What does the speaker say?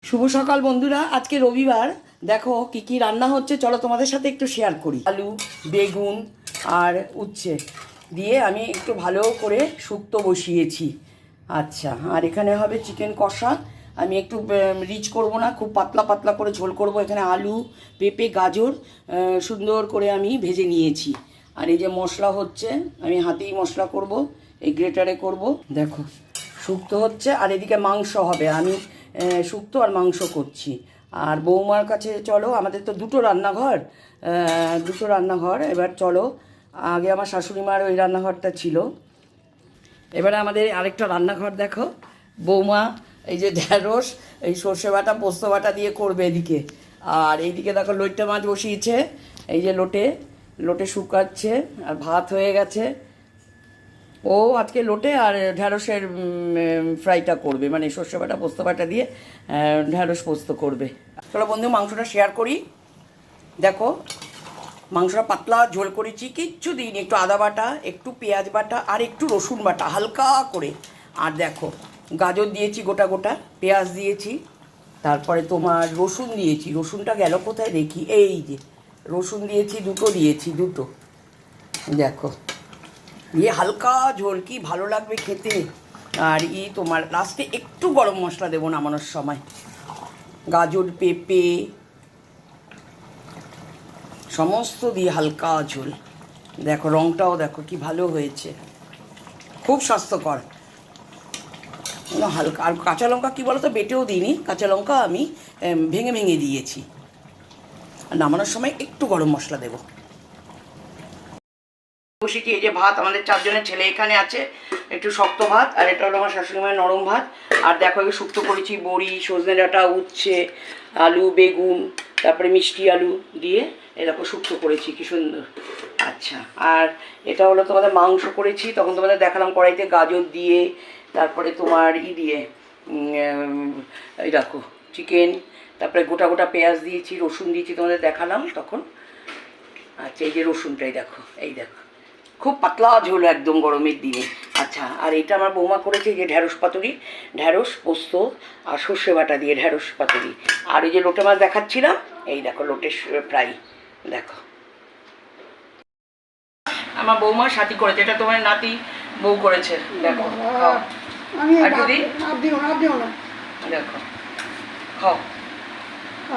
শুভ সকাল বন্ধুরা। আজকে রবিবার, দেখো কি কি রান্না হচ্ছে চলো তোমাদের সাথে একটু শেয়ার করি। আলু, বেগুন আর উচ্ছে দিয়ে আমি একটু ভালো করে শুক্তো বসিয়েছি। আচ্ছা, আর এখানে হবে চিকেন কষা। আমি একটু রিচ করব না, খুব পাতলা পাতলা করে ঝোল করব। এখানে আলু, পেঁপে, গাজর সুন্দর করে আমি ভেজে নিয়েছি। আর এই যে মশলা হচ্ছে, আমি হাতেই মশলা করব, এই গ্রেটারে করব। দেখো শুক্তো হচ্ছে, আর এদিকে মাংস হবে। আমি শুক্তো আর মাংস করছি। আর বৌমার কাছে চলো, আমাদের তো দুটো রান্নাঘর। এবার চলো, আগে আমার শাশুড়ি মার ওই রান্নাঘরটা ছিল, এবারে আমাদের আরেকটা রান্নাঘর দেখো। বৌমা এই যে ঢ্যাঁড়স, এই সর্ষে বাটা পোস্ত বাটা দিয়ে করবে এদিকে। আর এইদিকে দেখো লইট্টা মাছ বসিয়েছে, এই যে লোটে শুকাচ্ছে, আর ভাত হয়ে গেছে। ও আজকে লোটে আর ঢ্যাঁড়সের ফ্রাইটা করবে, মানে সর্ষে বাটা পোস্ত বাটা দিয়ে ঢ্যাঁড়স পোস্ত করবে। চলো বন্ধু মাংসটা শেয়ার করি। দেখো মাংসটা পাতলা ঝোল করেছি, কিচ্ছু দিইনি, একটু আদা বাটা, একটু পেঁয়াজ বাটা আর একটু রসুন বাটা হালকা করে। আর দেখো গাজর দিয়েছি গোটা গোটা, পেঁয়াজ দিয়েছি, তারপরে তোমার রসুন দিয়েছি। রসুনটা গেল কোথায় দেখি, এই যে রসুন দিয়েছি, দুটো দেখো, দিয়ে হালকা ঝোল, কি ভালো লাগবে খেতে। আর তোমার লাস্টে একটু গরম মশলা দেবো নামানোর সময়। গাজর, পেঁপে সমস্ত দিয়ে হালকা ঝোল। দেখো রঙটাও দেখো কি ভালো হয়েছে, খুব স্বাস্থ্যকর। হালকা, আর কাঁচা লঙ্কা কী বলো তো, বেটেও দিইনি, কাঁচা লঙ্কা আমি ভেঙে ভেঙে দিয়েছি। আর নামানোর সময় একটু গরম মশলা দেবো। বসেছি, এই যে ভাত, আমাদের 4 জনের ছেলে এখানে আছে, একটু শক্ত ভাত, আর এটা হলো আমার শাশুড়ি মায়ের নরম ভাত। আর দেখো এই শুক্তো করেছি, বড়ি, সজনে ডাঁটা, উচ্ছে, আলু, বেগুন, তারপরে মিষ্টি আলু দিয়ে এই দেখো শুক্তো করেছি, কি সুন্দর। আচ্ছা, আর এটা হলো তোমাদের মাংস করেছি, তখন তোমাদের দেখালাম কড়াইতে গাজর দিয়ে, তারপরে তোমার দিয়ে এই দেখো চিকেন, তারপরে গোটা গোটা পেঁয়াজ দিয়েছি, রসুন দিয়েছি, তোমাদের দেখালাম তখন। আচ্ছা, এই যে রসুনটাই দেখো, এই দেখো খুব পাতলা ঝোল একদম গরমের দিনে। আচ্ছা, আর এটা আমার বৌমা করেছে যে ঢ্যাঁড়স পাতুরি, ঢ্যাঁড়স পোস্ত আর সর্ষে বাটা দিয়ে ঢ্যাঁড়স পাতুরি। আর এই যে লোটে মাছ দেখাচ্ছিলাম, এই দেখো লোটে ফ্রাই। দেখো আমার বৌমা সাথী করেছে, এটা তোমার নাতি বউ করেছে। দেখো খাও, দেখো খাও।